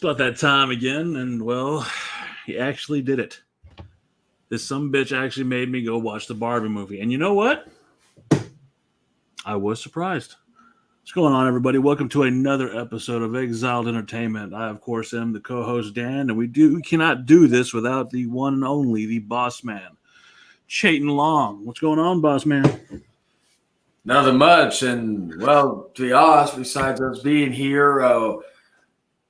about that time again, and well, he actually did it. This sumbitch actually made me go watch the Barbie movie. And you know what? I was surprised. What's going on, everybody? Welcome to another episode of Exiled Entertainment. I, of course, am the co-host Dan, and we cannot do this without the one and only, the boss man, Chayton Long. What's going on, boss man? Nothing much, and well, to be honest, besides us being here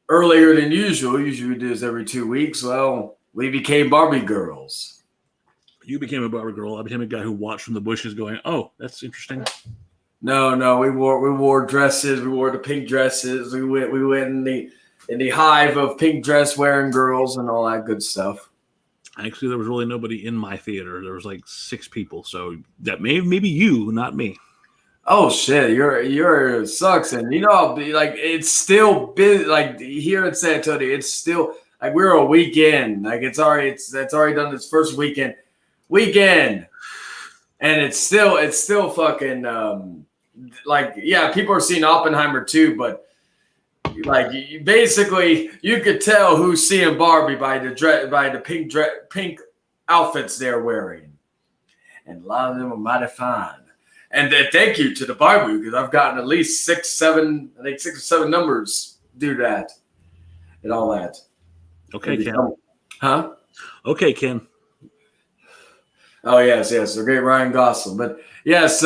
earlier than usual we do this every 2 weeks. Well, we became Barbie girls. You became a Barbie girl. I became a guy who watched from the bushes, going, "Oh, that's interesting." No, we wore dresses. We wore the pink dresses. We went in the hive of pink dress wearing girls and all that good stuff. Actually, there was really nobody in my theater. There was like 6 people, so that maybe you, not me. Oh shit, you're sucks, and like it's still been like here in San Antonio. It's still like we're a weekend. Like that's already done its first weekend, and it's still fucking like yeah. People are seeing Oppenheimer too, but like basically you could tell who's seeing Barbie by the pink outfits they're wearing, and a lot of them are mighty fine. And then thank you to the Barbie because I've gotten at least 6 or 7 numbers do that and all that. Okay, Ken. Huh? Okay, Ken. Oh yes, the great Ryan Gosling. But yes,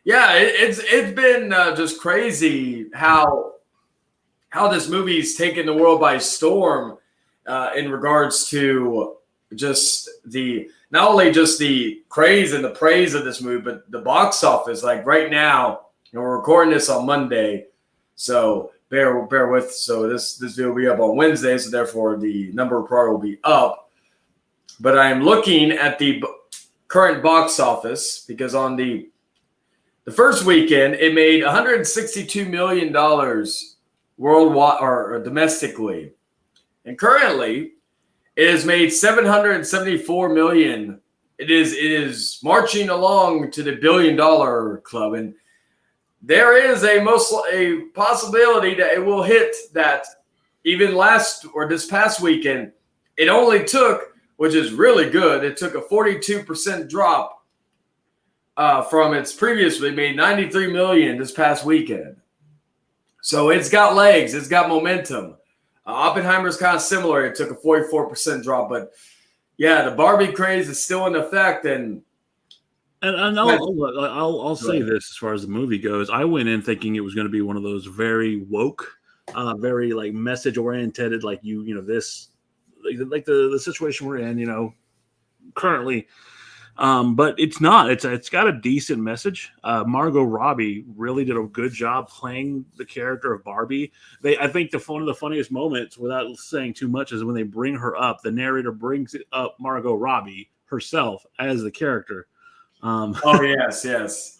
it's been just crazy how this movie's taken the world by storm in regards to just not only just the craze and the praise of this movie, but the box office. Like right now, we're recording this on Monday, so bear with. So this video will be up on Wednesday, so therefore the number probably will be up. But I am looking at the current box office because on the first weekend it made $162 million worldwide or domestically, and currently it has made $774 million. It is marching along to the $1 billion club, and there is a possibility that it will hit that. Even this past weekend, it only took, which is really good, it took a 42% drop from its previously made $93 million this past weekend. So it's got legs, it's got momentum. Oppenheimer's kind of similar. It took a 44% drop, but yeah, the Barbie craze is still in effect. And I'll say this as far as the movie goes. I went in thinking it was going to be one of those very woke, very like message oriented, like this, like the situation we're in, currently. But it's not. It's got a decent message. Margot Robbie really did a good job playing the character of Barbie. I think one of the funniest moments, without saying too much, is when they bring her up. The narrator brings up Margot Robbie herself as the character. Oh yes.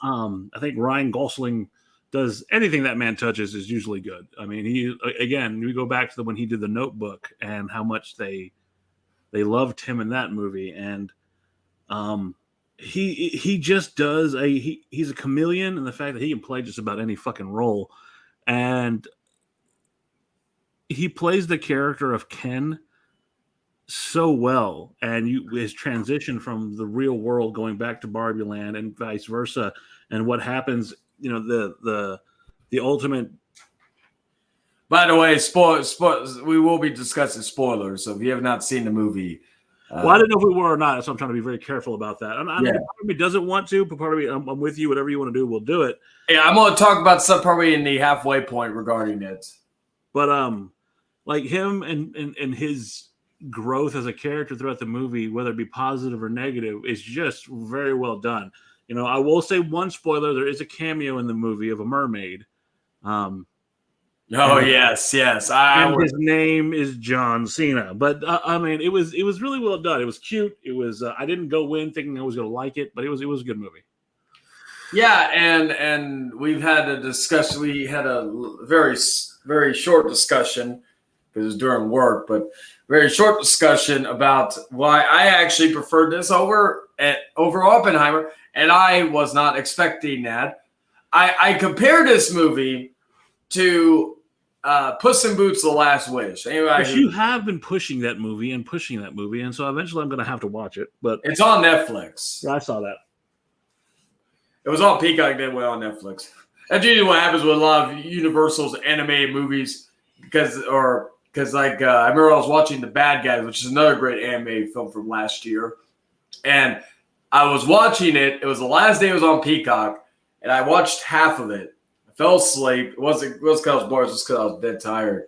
I think Ryan Gosling does anything that man touches is usually good. I mean, we go back to when he did The Notebook and how much they loved him in that movie. And he just does he's a chameleon, and the fact that he can play just about any fucking role, and he plays the character of Ken so well, and his transition from the real world going back to Barbie Land and vice versa, and what happens, the ultimate. By the way, spoilers. We will be discussing spoilers, so if you have not seen the movie. Well, I didn't know if we were or not, so I'm trying to be very careful about that. Part of me doesn't want to, but part of me, I'm with you. Whatever you want to do, we'll do it. Yeah, I'm going to talk about stuff probably in the halfway point regarding it. But like him and his growth as a character throughout the movie, whether it be positive or negative, is just very well done. I will say one spoiler: there is a cameo in the movie of a mermaid. Yes. His name is John Cena. But I mean, it was really well done. It was cute. It was. I didn't go in thinking I was going to like it, but it was a good movie. Yeah, and we've had a discussion. We had a very very short discussion because it was during work, but very short discussion about why I actually preferred this over Oppenheimer, and I was not expecting that. I compared this movie to Puss in Boots: The Last Wish. Anybody But you have been pushing that movie, and so eventually I'm going to have to watch it. But it's on Netflix. yeah, I saw that. It was on Peacock, then went on Netflix. That's usually what happens with a lot of Universal's animated movies, because like I remember I was watching The Bad Guys, which is another great animated film from last year, and I was watching it. It was the last day it was on Peacock, and I watched half of it. I fell asleep. It wasn't because I was bored, it was just because I was dead tired.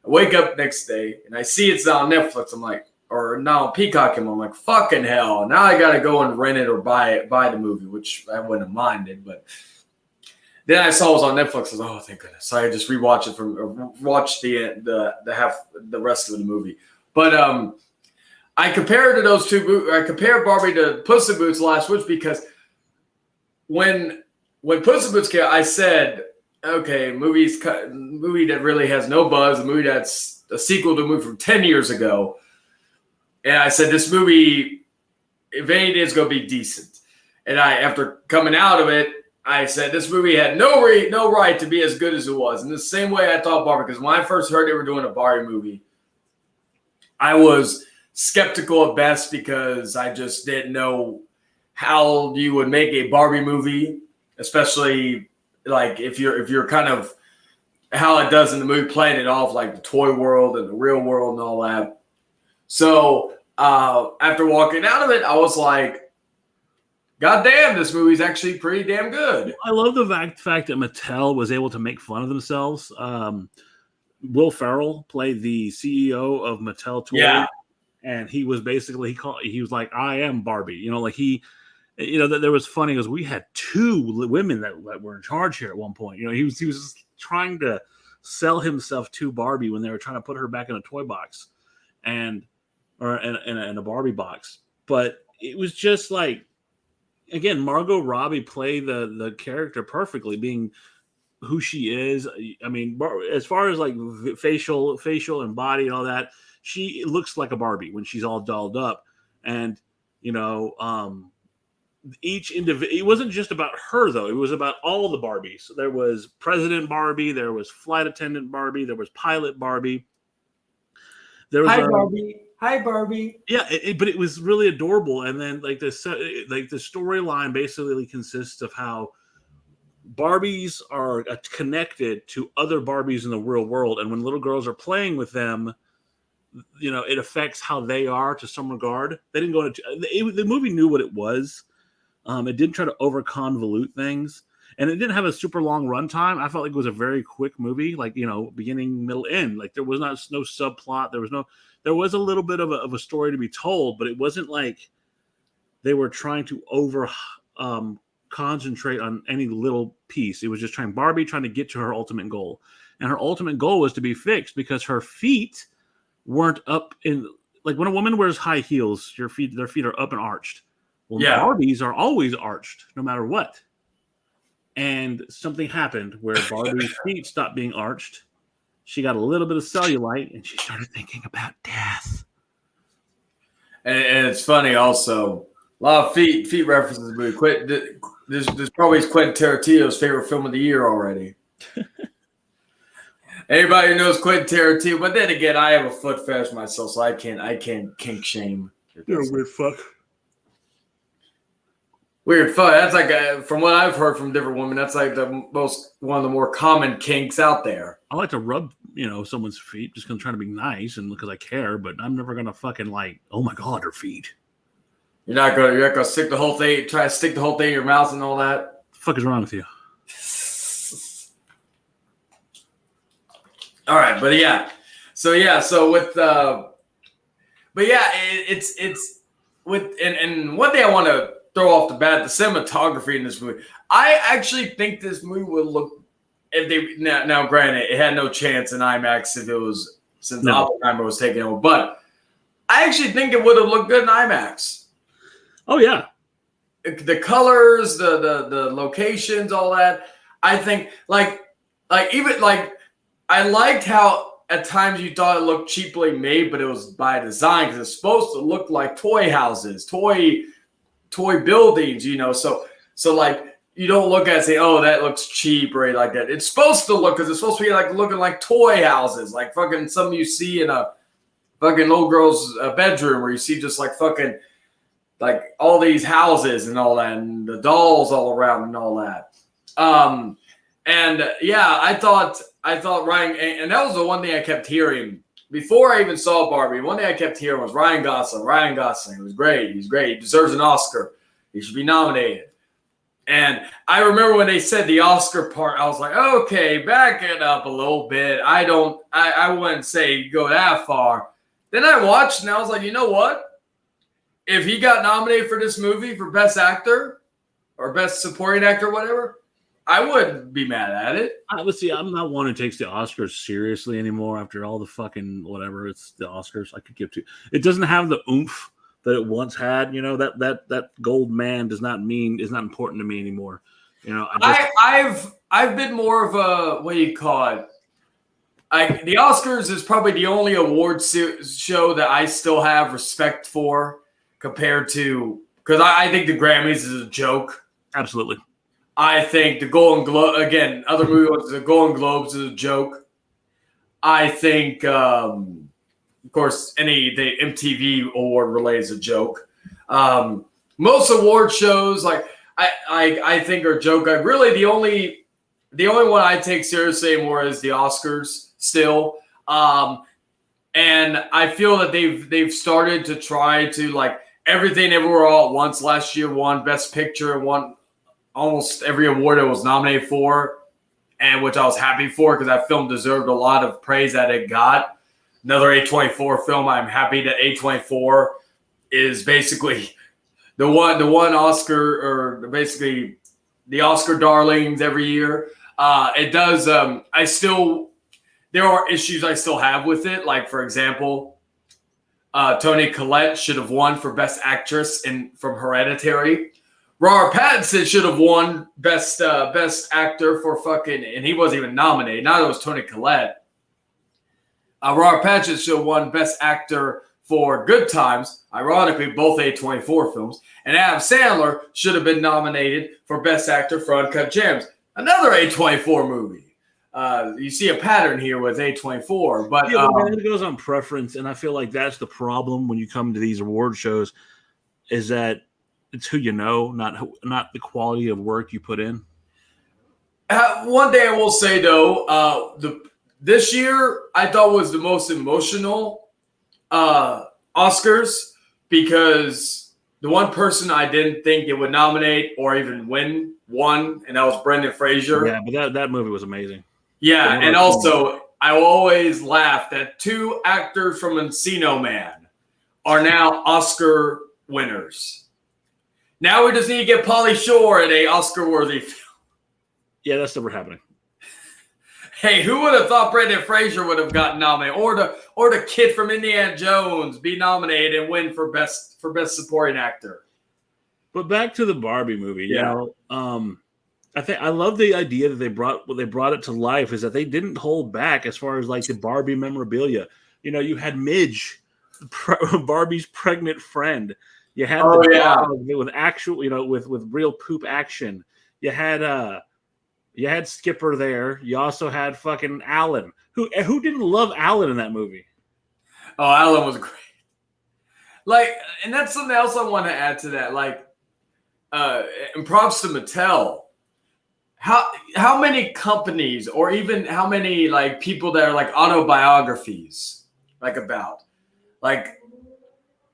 I wake up next day and I see it's on Netflix. I'm like, or now on Peacock, and I'm like, fucking hell! Now I gotta go and rent it or buy the movie, which I wouldn't have minded. But then I saw it was on Netflix. I was like, oh, thank goodness! So I just rewatch it watch the rest of the movie. But I compared to those two. I compared Barbie to Puss in Boots: Last Wish because when Puss in Boots came, I said, okay, movie that really has no buzz, a movie that's a sequel to a movie from 10 years ago. And I said, this movie, if anything, is going to be decent. And after coming out of it, I said this movie had no right to be as good as it was. In the same way I thought Barbie, because when I first heard they were doing a Barbie movie, I was skeptical at best because I just didn't know how you would make a Barbie movie, especially like if you're kind of how it does in the movie, playing it off like the toy world and the real world and all that. So after walking out of it, I was like, God damn, this movie's actually pretty damn good. I love the fact that Mattel was able to make fun of themselves. Will Ferrell played the CEO of Mattel Toys, Yeah. and he was basically he was like, I am Barbie. That there was funny because we had two women that were in charge here at one point. He was just trying to sell himself to Barbie when they were trying to put her back in a toy box or in a Barbie box. But it was just like, again, Margot Robbie played the character perfectly, being who she is. I mean, as far as like facial and body and all that, she looks like a Barbie when she's all dolled up. And each individual, it wasn't just about her though, it was about all the Barbies. So there was President Barbie, there was Flight Attendant Barbie, there was Pilot Barbie, there was Hi Barbie. Yeah, but it was really adorable. And then the storyline basically consists of how Barbies are connected to other Barbies in the real world, and when little girls are playing with them, it affects how they are to some regard. They didn't go into the movie knew what it was. It didn't try to over convolute things, and it didn't have a super long runtime. I felt like it was a very quick movie, beginning, middle, end. Like there was no subplot. There was a little bit of a story to be told, but it wasn't like they were trying to over concentrate on any little piece. It was just Barbie trying to get to her ultimate goal, and her ultimate goal was to be fixed because her feet weren't up in, like when a woman wears high heels, their feet are up and arched. Well, yeah. Barbies are always arched, no matter what. And something happened where Barbie's feet stopped being arched. She got a little bit of cellulite, and she started thinking about death. And it's funny also. A lot of feet references. This probably is Quentin Tarantino's favorite film of the year already. Anybody who knows Quentin Tarantino, but then again, I have a foot fetish myself, so I can't kink shame. You're a weird fuck. Weird fuck. That's like from what I've heard from different women, that's like one of the more common kinks out there. I like to rub, someone's feet just because I'm trying to be nice and because I care, but I'm never gonna fucking oh my god, her feet. You're not gonna stick the whole thing, try to stick the whole thing in your mouth and all that. What the fuck is wrong with you? All right, but yeah. So with but yeah, it's with and one thing I want to throw off the bat, the cinematography in this movie. I actually think this movie would look, if they now granted it had no chance in IMAX if it was since Oppenheimer was taken over, but I actually think it would have looked good in IMAX. Oh yeah. The colors, the locations, all that. I think even I liked how at times you thought it looked cheaply made, but it was by design because it's supposed to look like toy houses, toy buildings, So like you don't look at it and say, oh, that looks cheap or anything like that. It's supposed to look, because it's supposed to be like looking like toy houses, like fucking something you see in a fucking little girl's bedroom, where you see just like fucking like all these houses and all that, and the dolls all around and all that. And yeah, I thought Ryan, and that was the one thing I kept hearing before I even saw Barbie. One thing I kept hearing was Ryan Gosling. Ryan Gosling was great. He's great. He deserves an Oscar. He should be nominated. And I remember when they said the Oscar part, I was like, okay, back it up a little bit. I wouldn't say go that far. Then I watched and I was like, you know what? If he got nominated for this movie for Best Actor or Best Supporting Actor, whatever, I wouldn't be mad at it. Let's see, I'm not one who takes the Oscars seriously anymore after all the fucking whatever. It's the Oscars. I could give to. It doesn't have the oomph that it once had. You know, that gold man is not important to me anymore. You know, I've been more of a, what do you call it? The Oscars is probably the only award show that I still have respect for, compared to, because I think the Grammys is a joke. Absolutely. I think the Golden Globe, again, other movie ones, the Golden Globes is a joke. I think, of course, the MTV award relay is a joke. Most award shows, like I think, are a joke. Really, the only one I take seriously more is the Oscars still. And I feel that they've started to try to, like, Everything Everywhere All at Once last year won Best Picture and won almost every award it was nominated for, and which I was happy for, because that film deserved a lot of praise that it got. Another A24 film. I'm happy that A24 is basically the one Oscar, or basically the Oscar darlings every year. It does. There are issues I still have with it. Like, for example, Toni Collette should have won for Best Actress from Hereditary. Robert Pattinson should have won best actor for fucking, and he wasn't even nominated. Neither was Toni Collette. Robert Pattinson should have won Best Actor for Good Times. Ironically, both A24 films. And Adam Sandler should have been nominated for Best Actor for Uncut Gems, another A24 movie. You see a pattern here with A24, but it goes on preference, and I feel like that's the problem when you come to these award shows, is that it's who you know, not the quality of work you put in. One thing I will say, though, this year I thought was the most emotional Oscars, because the one person I didn't think it would nominate or even won, and that was Brendan Fraser. Yeah, but that movie was amazing. Yeah, and also I will always laugh that 2 actors from Encino Man are now Oscar winners. Now we just need to get Pauly Shore in a Oscar-worthy film. Yeah, that's never happening. Hey, who would have thought Brendan Fraser would have gotten nominated, or the kid from Indiana Jones be nominated and win for best supporting actor? But back to the Barbie movie, yeah. You know, I love the idea that they brought it to life, is that they didn't hold back as far as like the Barbie memorabilia. You know, you had Midge, Barbie's pregnant friend. You had dog with actual, you know, with real poop action. You had Skipper there. You also had fucking Alan. Who didn't love Alan in that movie? Oh, Alan was great. Like, and that's something else I want to add to that. Like, and props to Mattel. How many companies, or even how many like people that are like autobiographies, like about, like,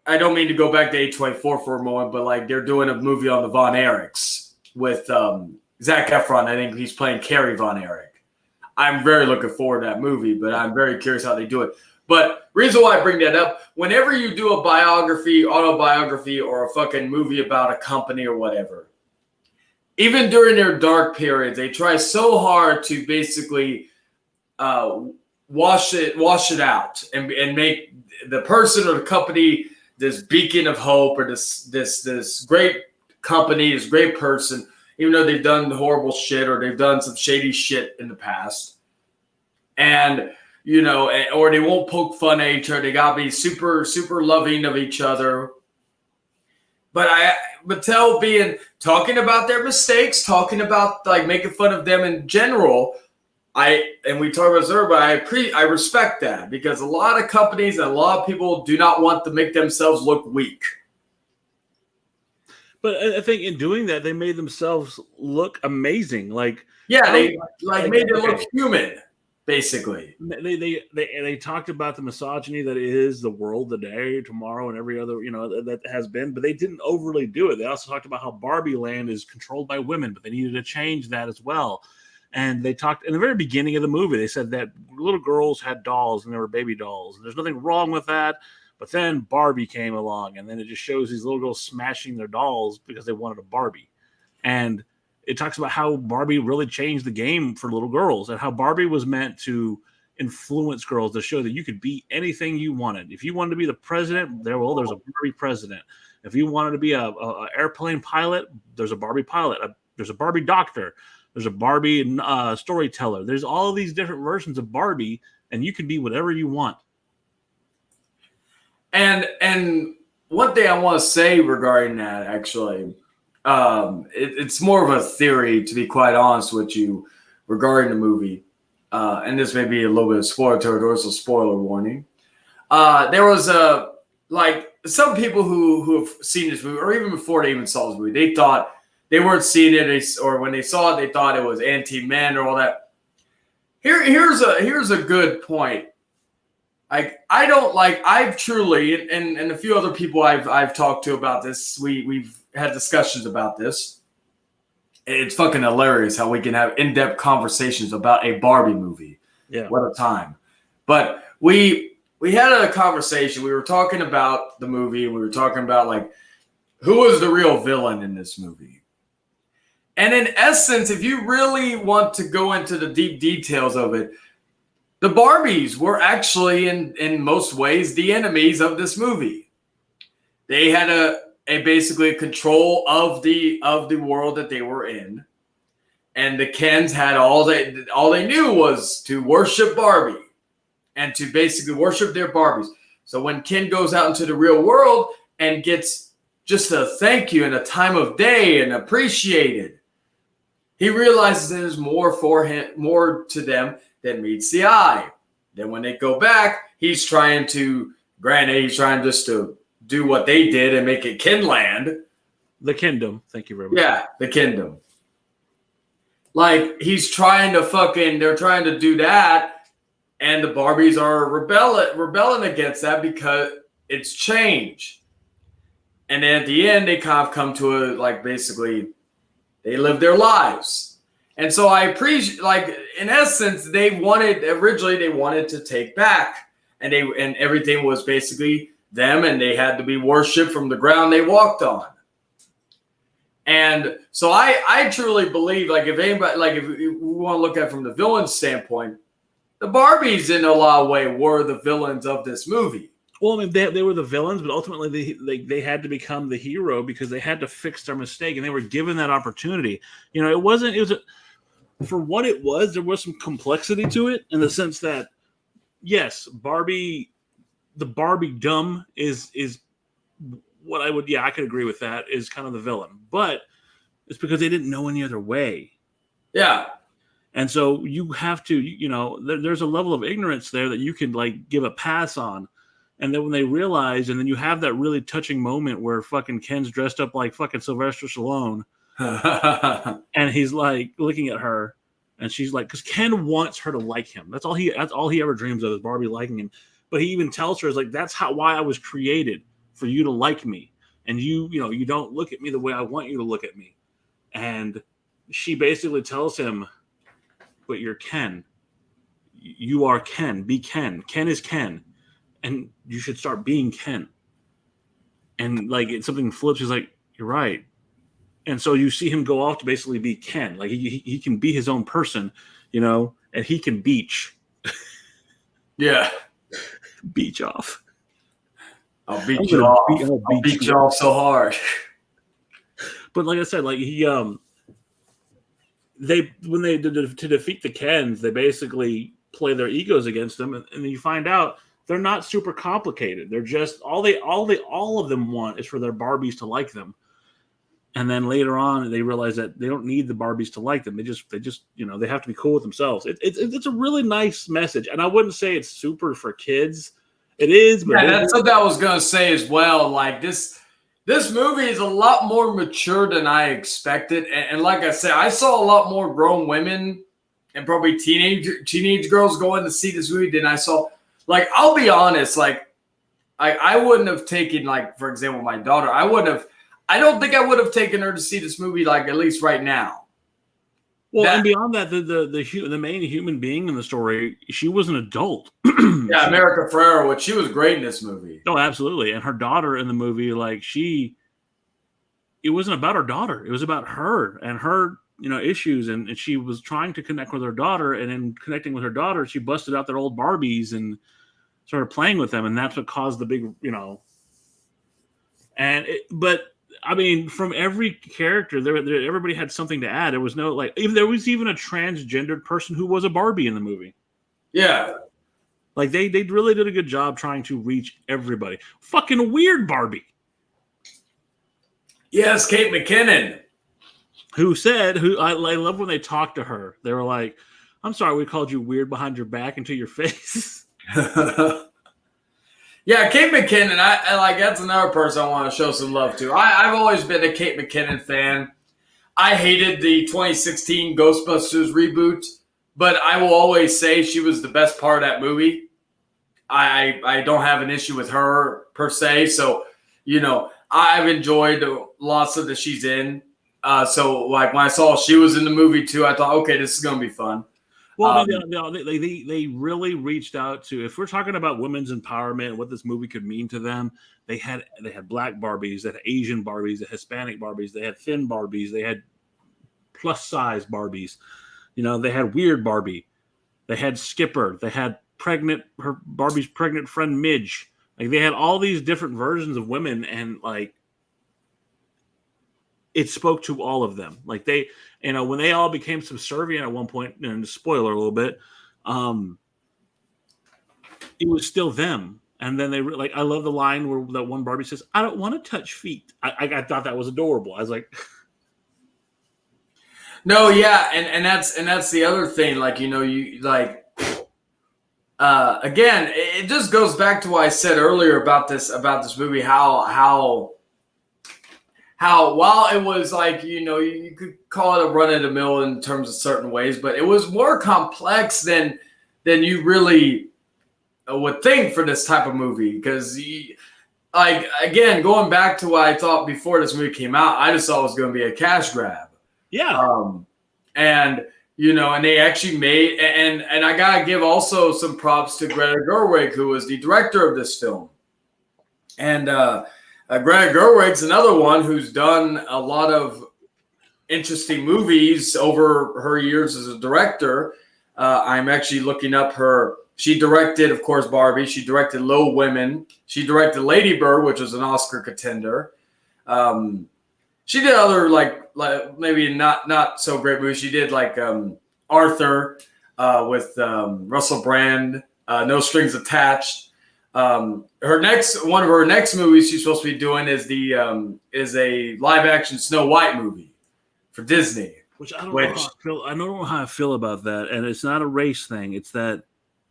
I don't mean to go back to A24 for a moment, but like they're doing a movie on the Von Erichs with Zac Efron. I think he's playing Carrie Von Erich. I'm very looking forward to that movie, but I'm very curious how they do it. But reason why I bring that up, whenever you do a biography, autobiography, or a fucking movie about a company or whatever, even during their dark periods, they try so hard to basically wash it out and make the person or the company this beacon of hope, or this great company, this great person, even though they've done horrible shit or they've done some shady shit in the past. And, you know, or they won't poke fun at each other. They got to be super, super loving of each other. but Mattel talking about their mistakes, talking about like making fun of them in general. And we talked about this earlier, but I respect that because a lot of companies and a lot of people do not want to make themselves look weak. But I think in doing that, they made themselves look amazing. Like, yeah, they made them look human, basically. They talked about the misogyny that is the world today, tomorrow, and every other, that has been, but they didn't overly do it. They also talked about how Barbie land is controlled by women, but they needed to change that as well. And they talked in the very beginning of the movie, they said that little girls had dolls and they were baby dolls. And there's nothing wrong with that. But then Barbie came along, and then it just shows these little girls smashing their dolls because they wanted a Barbie. And it talks about how Barbie really changed the game for little girls and how Barbie was meant to influence girls to show that you could be anything you wanted. If you wanted to be the president, there's a Barbie president. If you wanted to be a airplane pilot, there's a Barbie pilot. There's a Barbie doctor. There's a Barbie storyteller. There's all of these different versions of Barbie, and you can be whatever you want. And one thing I want to say regarding that, actually, it's more of a theory, to be quite honest with you, regarding the movie. And this may be a little bit of spoiler territory, so spoiler warning. There was some people who have seen this movie, or even before they even saw this movie, they thought they weren't seeing it, or when they saw it, they thought it was anti-men or all that. Here's a good point. I've truly, and a few other people I've talked to about this, we've had discussions about this. It's fucking hilarious how we can have in-depth conversations about a Barbie movie. Yeah. What a time. But we had a conversation. We were talking about the movie. We were talking about like who was the real villain in this movie. And in essence, if you really want to go into the deep details of it, the Barbies were actually in most ways the enemies of this movie. They had a basically control of the world that they were in, and the Kens had all they knew was to worship Barbie and to basically worship their Barbies. So when Ken goes out into the real world and gets just a thank you and a time of day and appreciated, he realizes there's more for him, more to them than meets the eye. Then when they go back, he's trying just to do what they did and make it Kenland. The kingdom. Thank you very much. Yeah, the kingdom. Like, they're trying to do that, and the Barbies are rebelling against that because it's change. And then at the end, they kind of come to basically, they live their lives. And so I appreciate, in essence, they wanted to take back, and everything was basically them, and they had to be worshipped from the ground they walked on. And so I truly believe, if we want to look at it from the villain standpoint, the Barbies in a lot of ways were the villains of this movie. Well, I mean, they were the villains, but ultimately they had to become the hero because they had to fix their mistake, and they were given that opportunity. For what it was, there was some complexity to it in the sense that, yes, the Barbie dumb is what I could agree with that, is kind of the villain, but it's because they didn't know any other way. Yeah. And so you have to, there's a level of ignorance there that you can give a pass on. And then when they realize, and then you have that really touching moment where fucking Ken's dressed up like fucking Sylvester Stallone. And he's looking at her, and she's because Ken wants her to like him. That's all he ever dreams of, is Barbie liking him. But he even tells her, that's why I was created, for you to like me. And you don't look at me the way I want you to look at me. And she basically tells him, but you're Ken. You are Ken. Be Ken. Ken is Ken. And you should start being Ken. And something flips. He's like, you're right. And so you see him go off to basically be Ken. He can be his own person, and he can beach. Yeah. Beach off. I'll beat you off. I'll beat you off so hard. But like I said, when to defeat the Kens, they basically play their egos against them. And then you find out they're not super complicated. They're just all of them want is for their Barbies to like them. And then later on, they realize that they don't need the Barbies to like them. They just, they have to be cool with themselves. It's a really nice message. And I wouldn't say it's super for kids. It is, but that's what I was gonna say as well. Like this movie is a lot more mature than I expected. And like I said, I saw a lot more grown women and probably teenage girls going to see this movie than I saw. Like, I'll be honest, like I wouldn't have taken, like, for example, my daughter. I don't think I would have taken her to see this movie, like, at least right now. Well, and beyond that, the main human being in the story, she was an adult. Yeah, America Ferrera, which she was great in this movie. Oh, absolutely. And her daughter in the movie, like, it wasn't about her daughter. It was about her and her, issues. And she was trying to connect with her daughter. And in connecting with her daughter, she busted out their old Barbies and started playing with them. And that's what caused the big, but I mean, from every character, everybody had something to add. There was no, like, there was even a transgendered person who was a Barbie in the movie. Yeah. Like, they really did a good job trying to reach everybody. Fucking weird Barbie. Yes, Kate McKinnon. I love when they talked to her. They were like, I'm sorry we called you weird behind your back and to your face. Yeah, Kate McKinnon, I like, that's another person I want to show some love to. I've always been a Kate McKinnon fan. I hated the 2016 Ghostbusters reboot, but I will always say she was the best part of that movie. I don't have an issue with her per se. So, I've enjoyed lots of that she's in. So, like, when I saw she was in the movie too, I thought, okay, this is going to be fun. Well, they really reached out to, if we're talking about women's empowerment and what this movie could mean to them, they had black Barbies, they had Asian Barbies, they had Hispanic Barbies, they had thin Barbies, they had plus size Barbies, they had weird Barbie, they had Skipper, they had Barbie's pregnant friend Midge. Like, they had all these different versions of women, and like, it spoke to all of them. Like, they, when they all became subservient at one point, and spoiler a little bit, it was still them. And then they, like, I love the line where that one Barbie says, "I don't want to touch feet." I thought that was adorable. I was like, no, yeah, and that's the other thing. Like, you like, again, it just goes back to what I said earlier about this movie, how while it was like, you could call it a run of the mill in terms of certain ways, but it was more complex than you really would think for this type of movie. Because, like, again, going back to what I thought before this movie came out, I just thought it was going to be a cash grab. Yeah. And they actually made, and I gotta give also some props to Greta Gerwig, who was the director of this film. And Greta Gerwig's another one who's done a lot of interesting movies over her years as a director. I'm actually looking up her. She directed, of course, Barbie. She directed Little Women. She directed Lady Bird, which was an Oscar contender. She did other like maybe not so great movies. She did like Arthur with Russell Brand, No Strings Attached. One of her next movies she's supposed to be doing is a live action Snow White movie for Disney. Which I don't know how I feel. I don't know how I feel about that, and it's not a race thing. It's that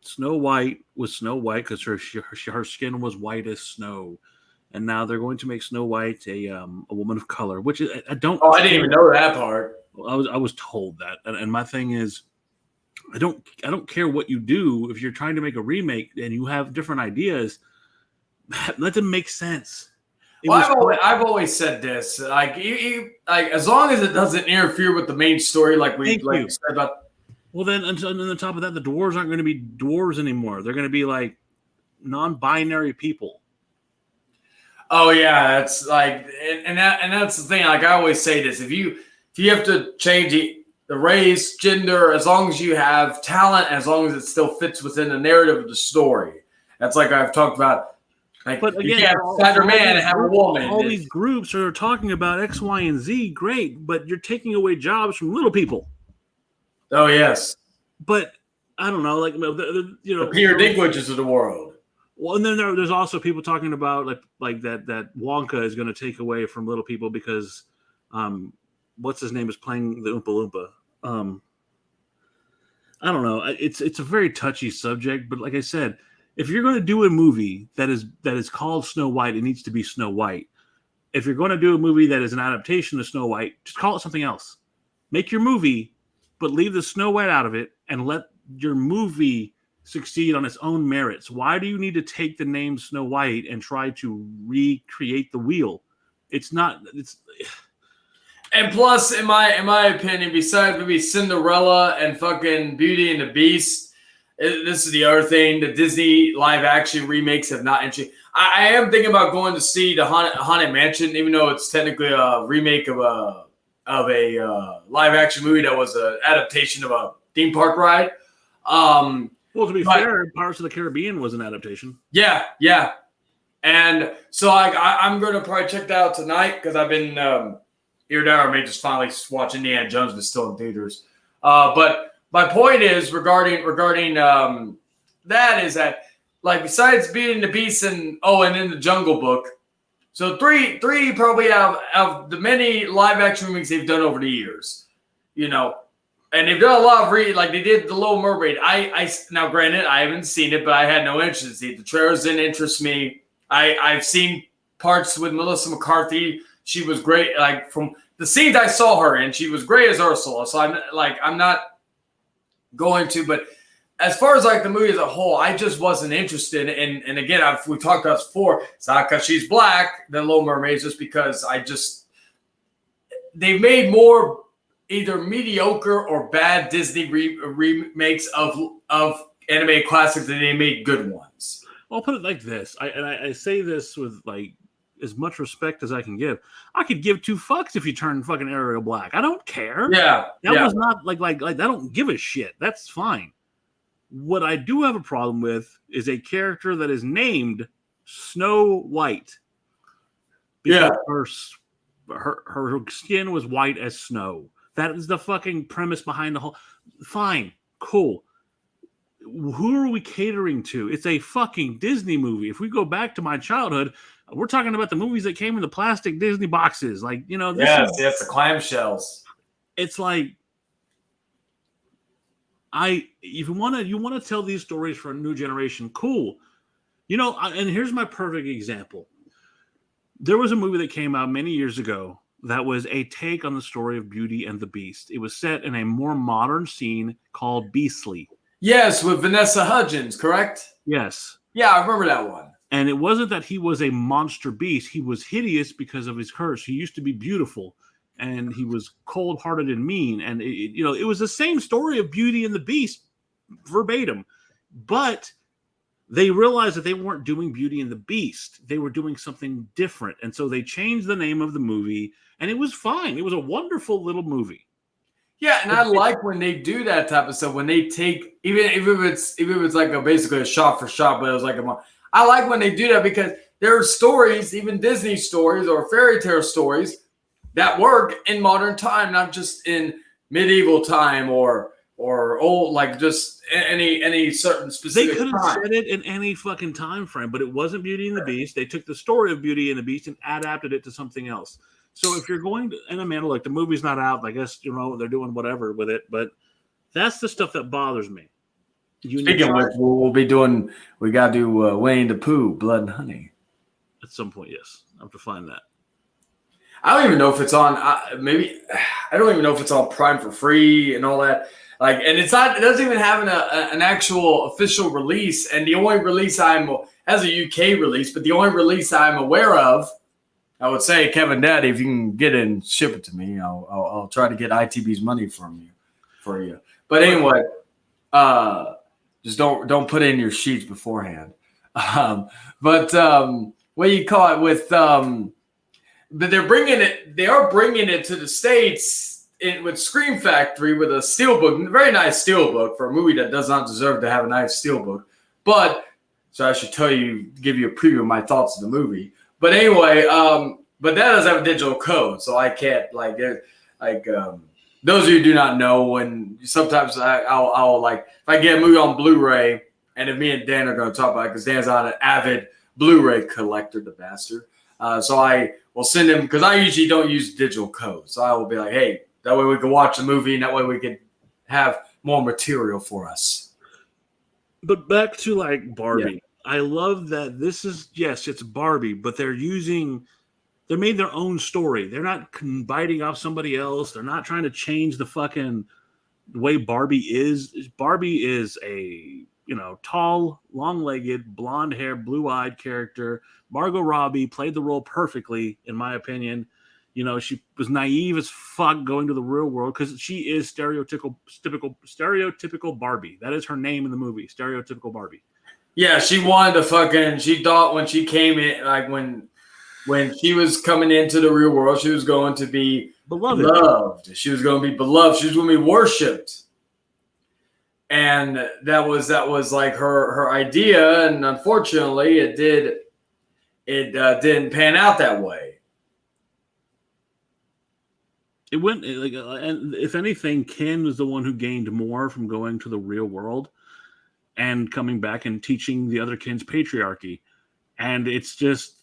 Snow White was Snow White because her skin was white as snow, and now they're going to make Snow White a woman of color, which I don't. Oh, I didn't even know that part. I was told that, and my thing is, I don't care what you do if you're trying to make a remake and you have different ideas. That doesn't make sense. I've always said this, like, as long as it doesn't interfere with the main story, like we said about. Well, then, and on the top of that, the dwarves aren't going to be dwarves anymore. They're going to be like non-binary people. Oh yeah, it's like, and that's the thing. Like, I always say this: if you have to change the race, gender, as long as you have talent, as long as it still fits within the narrative of the story. That's like I've talked about. Like, but again, you can't have Spider-Man and have a woman. All these groups are talking about X, Y, and Z. Great, but you're taking away jobs from little people. Oh yes, but I don't know, like the Peter Dinklages of the world. Well, and then there's also people talking about like that Wonka is going to take away from little people because, what's his name is playing the Oompa Loompa. I don't know. It's a very touchy subject, but like I said, if you're going to do a movie that is called Snow White, it needs to be Snow White. If you're going to do a movie that is an adaptation of Snow White, just call it something else. Make your movie, but leave the Snow White out of it and let your movie succeed on its own merits. Why do you need to take the name Snow White and try to recreate the wheel? It's not. And plus, in my opinion, besides maybe Cinderella and fucking Beauty and the Beast, this is the other thing. The Disney live action remakes have not interested. I am thinking about going to see the Haunted Mansion, even though it's technically a remake of a live action movie that was an adaptation of a theme park ride. Well, to be fair, Pirates of the Caribbean was an adaptation. Yeah, yeah. And so I'm going to probably check that out tonight because I've been here now. I may just finally watch Indiana Jones, but still in theaters. But my point is regarding that is that, like, besides Beauty and the Beast and in the Jungle Book, so three probably out of the many live action movies they've done over the years, and they've done a lot of like they did The Little Mermaid. I now granted I haven't seen it, but I had no interest to see it. The trailers didn't interest me. I've seen parts with Melissa McCarthy. She was great. Like from the scenes I saw her in, she was great as Ursula. So I'm not going to, but as far as like the movie as a whole, I just wasn't interested. And again, we talked about this before. It's not because she's black than Little Mermaid, it's just because they've made more either mediocre or bad Disney remakes of animated classics than they made good ones. I'll put it like this. I say this with like as much respect as I can give. I could give two fucks if you turn fucking Ariel black. I don't care. Yeah. That was not like I don't give a shit. That's fine. What I do have a problem with is a character that is named Snow White. Because her skin was white as snow. That is the fucking premise behind the whole. Fine. Cool. Who are we catering to? It's a fucking Disney movie. If we go back to my childhood, we're talking about the movies that came in the plastic Disney boxes. Like, yes, the clamshells. It's like, if you want to tell these stories for a new generation, cool. And here's my perfect example. There was a movie that came out many years ago that was a take on the story of Beauty and the Beast. It was set in a more modern scene called Beastly. Yes, with Vanessa Hudgens, correct? Yes. Yeah, I remember that one. And it wasn't that he was a monster beast. He was hideous because of his curse. He used to be beautiful, and he was cold-hearted and mean. And, it was the same story of Beauty and the Beast, verbatim. But they realized that they weren't doing Beauty and the Beast. They were doing something different. And so they changed the name of the movie, and it was fine. It was a wonderful little movie. Yeah, and I like when they do that type of stuff. When they take even if it's like basically a shot for shot, but it was like I like when they do that because there are stories, even Disney stories or fairy tale stories, that work in modern time, not just in medieval time or old, like just any certain specific. They could have said it in any fucking time frame, but it wasn't Beauty and the Beast. They took the story of Beauty and the Beast and adapted it to something else. So if you're going to, and Amanda, look, the movie's not out. I guess, they're doing whatever with it, but that's the stuff that bothers me. Speaking of which, we got to do Winnie the Pooh, Blood and Honey. At some point, yes. I have to find that. I don't even know if it's on, I don't even know if it's on Prime for free and all that. Like, and it doesn't even have an actual official release. And the only release has a UK release, but the only release I'm aware of, I would say, Kevin Daddy, if you can get it and ship it to me, I'll try to get ITB's money for you. But anyway, just don't put in your sheets beforehand. What do you call it with? But they are bringing it to the States with Scream Factory with a steelbook, very nice steelbook for a movie that does not deserve to have a nice steelbook. But so I should give you a preview of my thoughts of the movie. But anyway, but that does have a digital code, so I can't those of you who do not know, when sometimes I'll if I get a movie on Blu-ray and if me and Dan are going to talk about it, because Dan's not an avid Blu-ray collector, the bastard. So I will send him, because I usually don't use digital codes. So I will be like, hey, that way we can watch the movie, and that way we can have more material for us. But back to like Barbie. Yeah. I love that this is, yes, it's Barbie, but they made their own story. They're not biting off somebody else. They're not trying to change the fucking way Barbie is. Barbie is a, tall, long-legged, blonde-haired, blue-eyed character. Margot Robbie played the role perfectly, in my opinion. She was naive as fuck going to the real world because she is stereotypical Barbie. That is her name in the movie, stereotypical Barbie. Yeah, she wanted to she thought when she came in, like when she was coming into the real world, she was going to be loved. She was going to be beloved. She was going to be worshipped. And that was like her idea. And unfortunately, it didn't pan out that way. It went like, and if anything, Ken was the one who gained more from going to the real world and coming back and teaching the other Kens patriarchy. And it's just,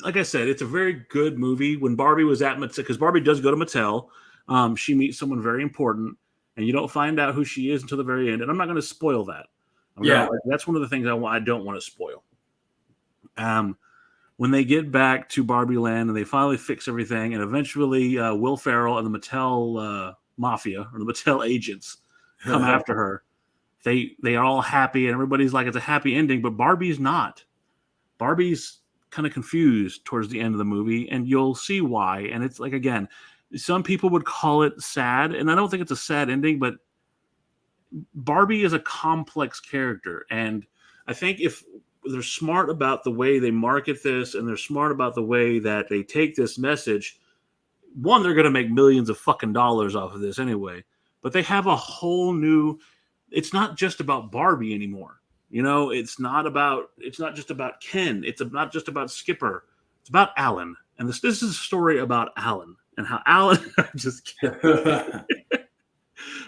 like I said, it's a very good movie. When Barbie was at Mattel, because Barbie does go to Mattel, she meets someone very important, and you don't find out who she is until the very end. And I'm not going to spoil that. That's one of the things I don't want to spoil. When they get back to Barbie Land and they finally fix everything, and eventually Will Ferrell and the Mattel mafia or the Mattel agents come after her, they are all happy and everybody's like, it's a happy ending, but Barbie's not. Barbie's kind of confused towards the end of the movie, and you'll see why. And it's like, again, some people would call it sad, and I don't think it's a sad ending, but Barbie is a complex character, and I think if they're smart about the way they market this, and they're smart about the way that they take this message, one, they're going to make millions of fucking dollars off of this anyway, but they have a whole new, it's not just about Barbie anymore. It's not just about Ken. It's not just about Skipper. It's about Alan. And this is a story about Alan and how Alan, just kidding.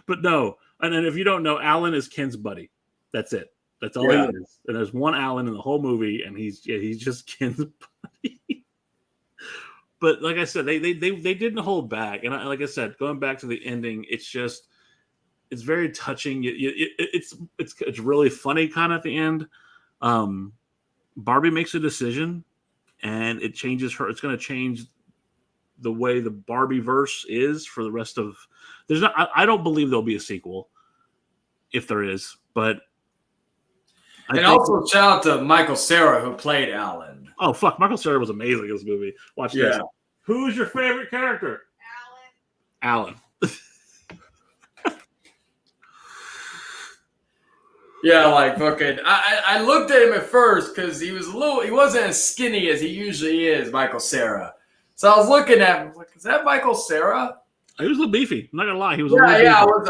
But no. And then if you don't know, Alan is Ken's buddy. That's it. That's all he is. And there's one Alan in the whole movie, and he's just Ken's buddy. But like I said, they didn't hold back. And like I said, going back to the ending, it's very touching. It's really funny kind of at the end. Barbie makes a decision, and it changes her. It's going to change the way the Barbie verse is for the rest of. I don't believe there'll be a sequel, if there is, but. Also, shout out to Michael Cera, who played Alan. Oh, fuck. Michael Cera was amazing in this movie. Watch this. Who's your favorite character? Alan. Yeah, like fucking. I looked at him at first because he wasn't as skinny as he usually is, Michael Cera. So I was looking at him, like, is that Michael Cera? He was a little beefy. I'm not gonna lie, he was.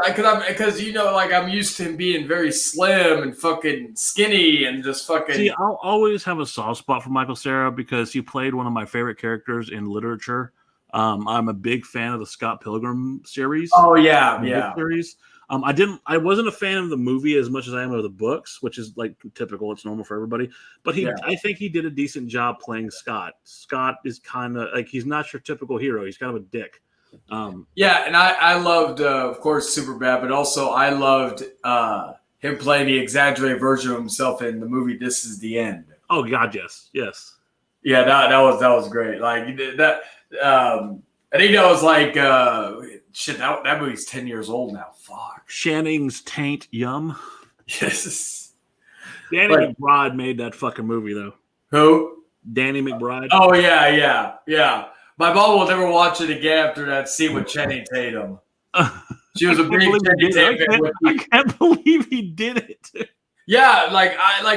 Because I'm used to him being very slim and fucking skinny and just fucking. See, I'll always have a soft spot for Michael Cera because he played one of my favorite characters in literature. I'm a big fan of the Scott Pilgrim series. Oh yeah. Series. I wasn't a fan of the movie as much as I am of the books, which is like typical. It's normal for everybody. But I think he did a decent job playing Scott. Scott is kind of like, he's not your typical hero. He's kind of a dick. And I loved, of course, Superbad, but also I loved him playing the exaggerated version of himself in the movie This Is the End. Oh God, yes. Yeah, that was great. Like that. I think that was like shit. That movie's 10 years old now. Fuck. Shanning's Taint Yum. Yes. Danny McBride made that fucking movie though. Who? Danny McBride. Oh yeah. My mom will never watch it again after that scene with Channing Tatum. She was a big Channing Tatum. I can't believe he did it. Yeah,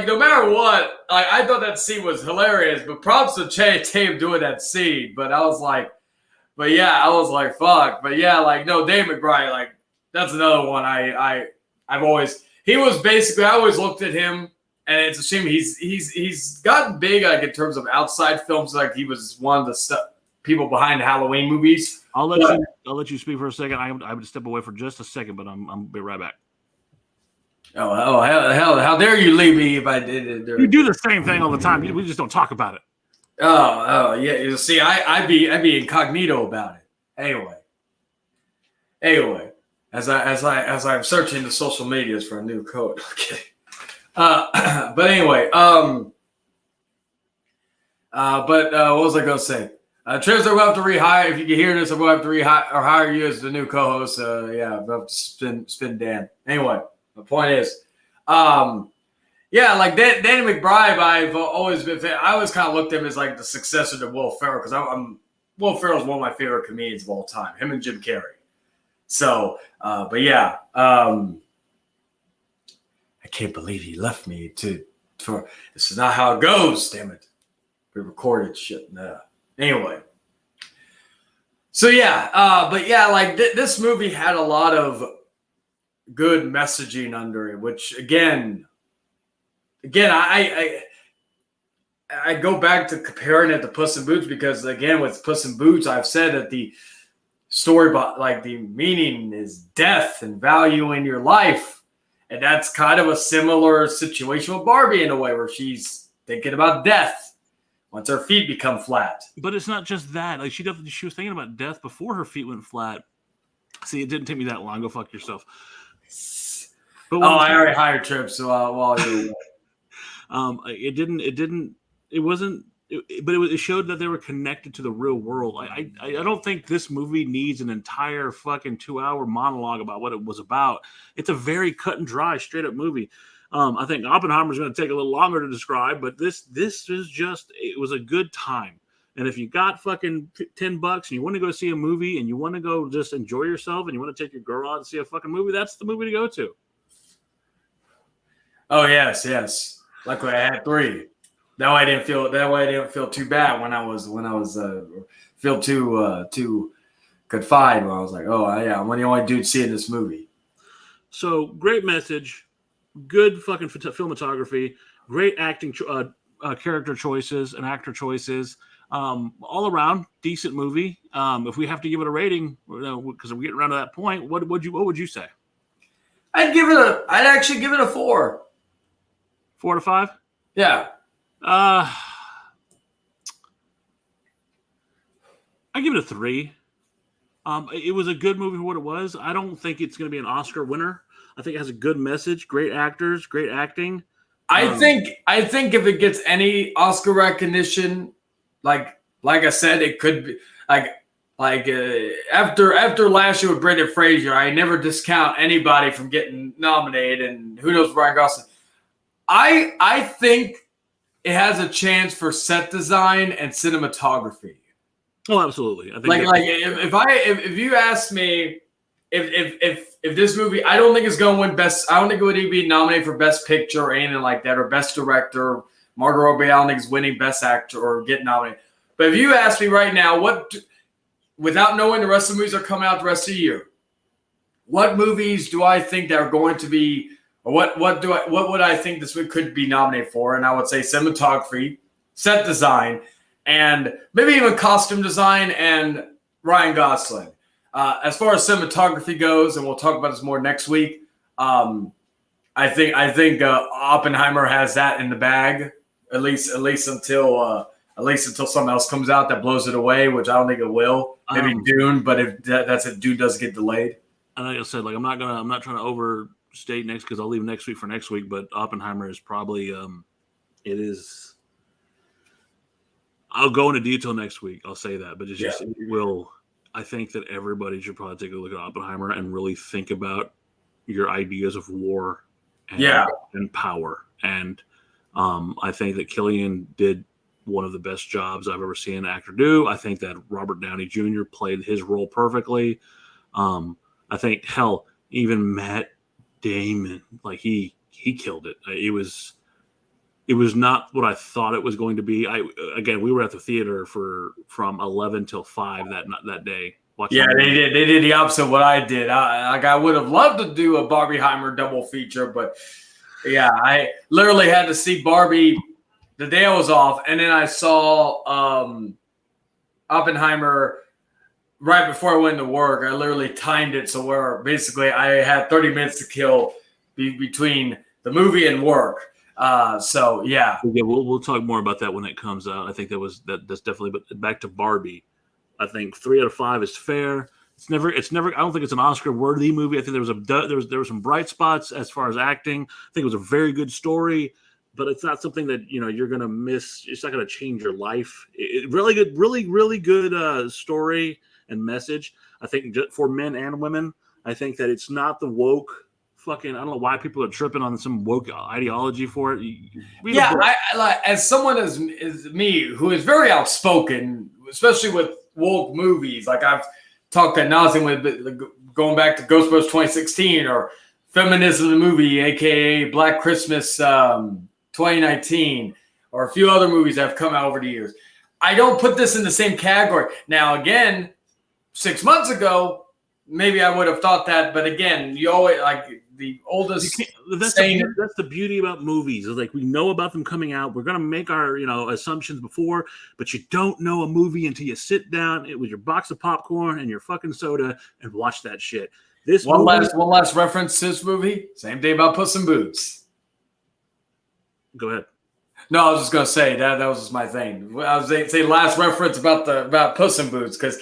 no matter what, I thought that scene was hilarious. But props to Channing Tatum doing that scene. But I was like, fuck. But yeah, no, Dave McBride, that's another one. I always looked at him, and it's a shame he's gotten big in terms of outside films. Like he was one of the people behind the Halloween movies. I'll let you speak for a second. I would step away for just a second, but I'll be right back. How dare you leave me if I did it? You do the same thing all the time. We just don't talk about it. Yeah. You see, I'd be incognito about it. Anyway, as I'm searching the social medias for a new code. Okay. But anyway, what was I gonna say? Trips, we'll have to rehire. If you can hear this, we'll have to rehire or hire you as the new co-host. Yeah, we'll have to spin Dan. Anyway, the point is, yeah, like Danny McBride, I've always been. I always kind of looked at him as like the successor to Will Ferrell because Will Ferrell is one of my favorite comedians of all time. Him and Jim Carrey. So, but yeah, I can't believe he left me for. This is not how it goes. Damn it, we recorded shit. No. Anyway, so yeah, but yeah, like this movie had a lot of good messaging under it, which again, I go back to comparing it to Puss in Boots because again, with Puss in Boots, I've said that the story about like the meaning is death and valuing your life, and that's kind of a similar situation with Barbie in a way where she's thinking about death. Once her feet become flat. But it's not just that. Like she was thinking about death before her feet went flat. See, it didn't take me that long. Go fuck yourself. But I already hired trips while you were away. It showed that they were connected to the real world. I don't think this movie needs an entire fucking 2-hour monologue about what it was about. It's a very cut and dry, straight up movie. I think Oppenheimer's going to take a little longer to describe, but this is just, it was a good time. And if you got fucking $10 and you want to go see a movie and you want to go just enjoy yourself and you want to take your girl out and see a fucking movie, that's the movie to go to. Oh yes. Luckily I had 3. That way I didn't feel too bad when I was feel too confined when I was like, oh yeah, I'm the only dude seeing this movie. So great message. Good fucking filmography, great acting, character choices and actor choices, all around decent movie. If we have to give it a rating, because we're getting around to that point, what would you say? I'd actually give it a 4. 4 to 5. Yeah. I give it a 3. It was a good movie for what it was. I don't think it's going to be an Oscar winner. I think it has a good message, great actors, great acting. I think if it gets any Oscar recognition, like I said, it could be after last year with Brendan Fraser, I never discount anybody from getting nominated, and who knows Ryan Gosling. I think it has a chance for set design and cinematography. Oh, absolutely. I think if you asked me. If this movie, I don't think it's going to win best. I don't think it would be nominated for best picture or anything like that, or best director. Margot Robbie, I don't think is winning best actor or getting nominated. But if you ask me right now, without knowing the rest of the movies that are coming out the rest of the year, what movies do I think that are going to be, or what would I think this week could be nominated for? And I would say cinematography, set design, and maybe even costume design and Ryan Gosling. As far as cinematography goes, and we'll talk about this more next week, I think Oppenheimer has that in the bag, at least until something else comes out that blows it away, which I don't think it will. Maybe Dune, but if Dune does get delayed. And like I said, like I'm not trying to overstate next because I'll leave next week for next week. But Oppenheimer is probably it is. I'll go into detail next week. I'll say that, but it will. I think that everybody should probably take a look at Oppenheimer and really think about your ideas of war and power. And I think that Cillian did one of the best jobs I've ever seen an actor do. I think that Robert Downey Jr. played his role perfectly. I think, hell, even Matt Damon, like he killed it. It was not what I thought it was going to be. We were at the theater from 11 till 5 that day. Yeah, they did the opposite of what I did. I would have loved to do a Barbieheimer double feature, but yeah, I literally had to see Barbie the day I was off, and then I saw Oppenheimer right before I went to work. I literally timed it so where basically I had 30 minutes to kill between the movie and work. So yeah, we'll talk more about that when it comes out. I think that's definitely. But back to Barbie, I think 3 out of 5 is fair. It's never. I don't think it's an Oscar-worthy movie. I think there were some bright spots as far as acting. I think it was a very good story, but it's not something that you're gonna miss. It's not gonna change your life. Really good, really good story and message. I think for men and women. I think that it's not the woke. Fucking, I don't know why people are tripping on some woke ideology for it. Yeah, I like, as someone as me who is very outspoken, especially with woke movies. Like I've talked ad nauseum with going back to Ghostbusters 2016 or Feminism the movie, aka Black Christmas 2019, or a few other movies that have come out over the years. I don't put this in the same category. Now, again, 6 months ago, maybe I would have thought that, but again, you always like the oldest. That's the beauty about movies. Is like we know about them coming out. We're gonna make our assumptions before, but you don't know a movie until you sit down with your box of popcorn and your fucking soda and watch that shit. One last reference to this movie. Same thing about Puss in Boots. Go ahead. No, I was just gonna say that was just my thing. I was say last reference about Puss in Boots because.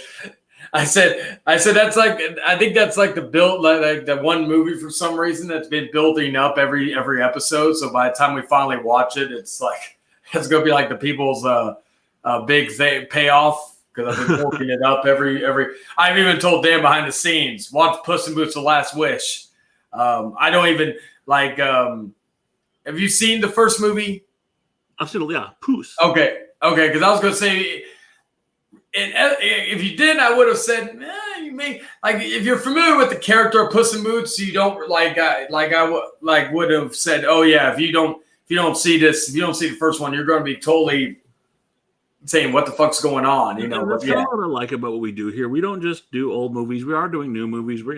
I said that's like I think that's like the build like the one movie for some reason that's been building up every episode. So by the time we finally watch it, it's gonna be like the people's big payoff because I've been working it up every. I've even told Dan behind the scenes watch Puss in Boots: The Last Wish. I don't even like. Have you seen the first movie? I've seen it. Yeah, Puss. Okay, because I was gonna say. And if you didn't, I would have said, you may like if you're familiar with the character of Puss in Boots, you don't I would have said, oh yeah, if you don't see this, if you don't see the first one, you're going to be totally saying what the fuck's going on, That's kind of what I like about what we do here. We don't just do old movies; we are doing new movies. We're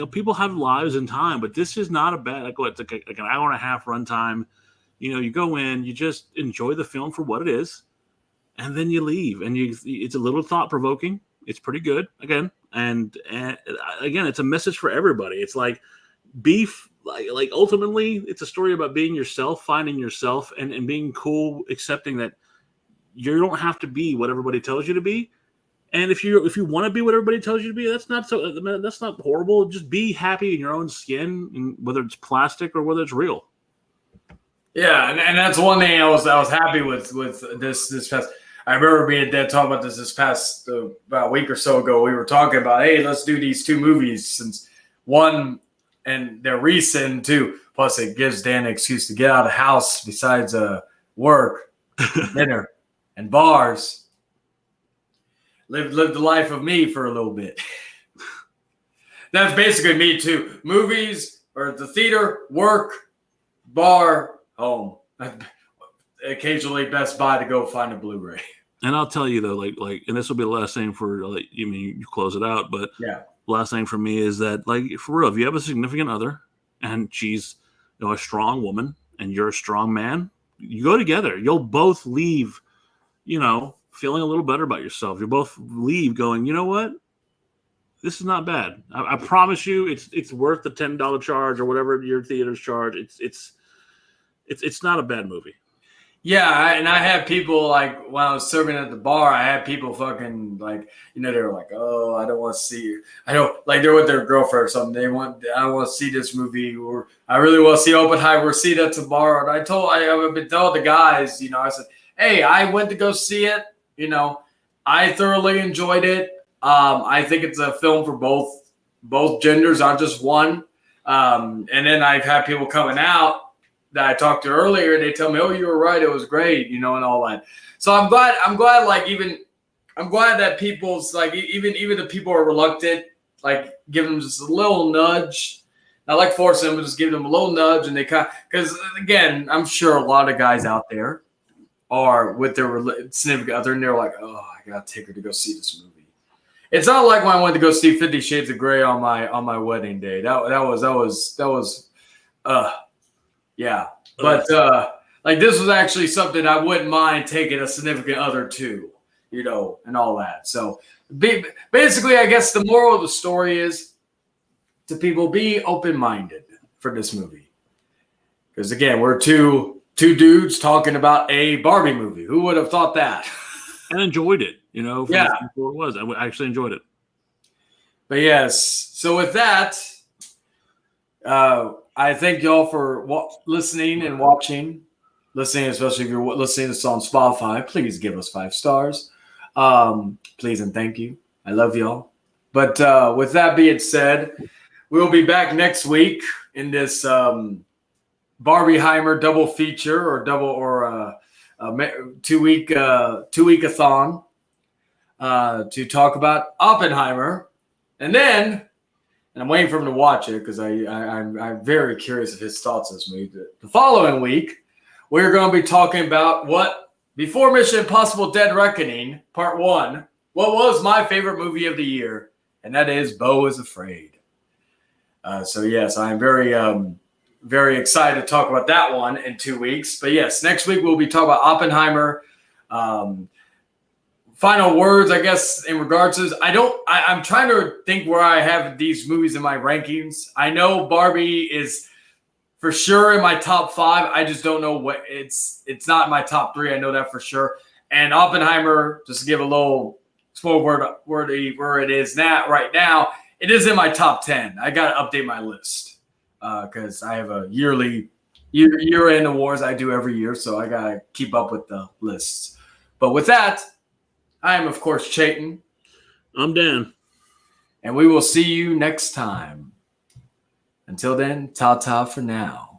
people have lives and time, but this is not a bad it's like an hour and a half runtime. You go in, you just enjoy the film for what it is. And then you leave, and it's a little thought-provoking. It's pretty good, again. And again, it's a message for everybody. It's like beef, like ultimately, it's a story about being yourself, finding yourself, and being cool, accepting that you don't have to be what everybody tells you to be. And if you want to be what everybody tells you to be, that's not horrible. Just be happy in your own skin, whether it's plastic or whether it's real. Yeah, and that's one thing I was happy with this past. I remember me and Dad talking about this past about a week or so ago. We were talking about, hey, let's do these 2 movies since one and they're recent too. Plus, it gives Dan an excuse to get out of the house besides work, dinner, and bars. Live the life of me for a little bit. That's basically me too. Movies or the theater, work, bar, home. Occasionally Best Buy to go find a Blu-ray. And I'll tell you though, like, and this will be the last thing for you close it out, but yeah, last thing for me is that, like, for real, if you have a significant other and she's a strong woman and you're a strong man, you go together. You'll both leave, feeling a little better about yourself. You'll both leave going, you know what? This is not bad. I promise you, it's worth the $10 charge or whatever your theaters charge. It's not a bad movie. Yeah, and I had people like when I was serving at the bar, I had people fucking like, they were like, oh, I don't want to see you. I don't like they're with their girlfriend or something. I want to see this movie, or I really want to see Oppenheimer. See that tomorrow. And I've been telling the guys, I said, hey, I went to go see it. I thoroughly enjoyed it. I think it's a film for both genders, not just one. And then I've had people coming out that I talked to earlier, they tell me, oh, you were right. It was great, and all that. So I'm glad, I'm glad that people's like, even the people are reluctant, like give them just a little nudge. I like forcing them, but just give them a little nudge. And they because again, I'm sure a lot of guys out there are with their significant other and they're like, oh, I got to take her to go see this movie. It's not like when I went to go see 50 Shades of Grey on my wedding day. That was yeah, but like this was actually something I wouldn't mind taking a significant other to, and all that. So basically, I guess the moral of the story is to people, be open-minded for this movie. Because again, we're two dudes talking about a Barbie movie. Who would have thought that? And enjoyed it, for Yeah. what it was. I actually enjoyed it. But yes, so with that, I thank y'all for listening and watching. Listening, especially if you're listening to this on Spotify, please give us 5 stars. Please and thank you. I love y'all. But with that being said, we'll be back next week in this Barbieheimer double feature or 2-week-a-thon to talk about Oppenheimer. And then, and I'm waiting for him to watch it because I'm very curious of his thoughts on this movie. The following week, we're going to be talking about before Mission Impossible Dead Reckoning, Part 1, what was my favorite movie of the year, and that is Beau is Afraid. So, yes, I'm very, very excited to talk about that one in 2 weeks. But, yes, next week we'll be talking about Oppenheimer. Final words, I guess, in regards to this. I'm trying to think where I have these movies in my rankings. I know Barbie is for sure in my top 5. I just don't know what it's not in my top 3. I know that for sure. And Oppenheimer, just to give a little spoiler word where it is right now, it is in my top 10. I got to update my list because I have a year-end awards I do every year, so I got to keep up with the lists. But with that, I am, of course, Chayton. I'm Dan. And we will see you next time. Until then, ta-ta for now.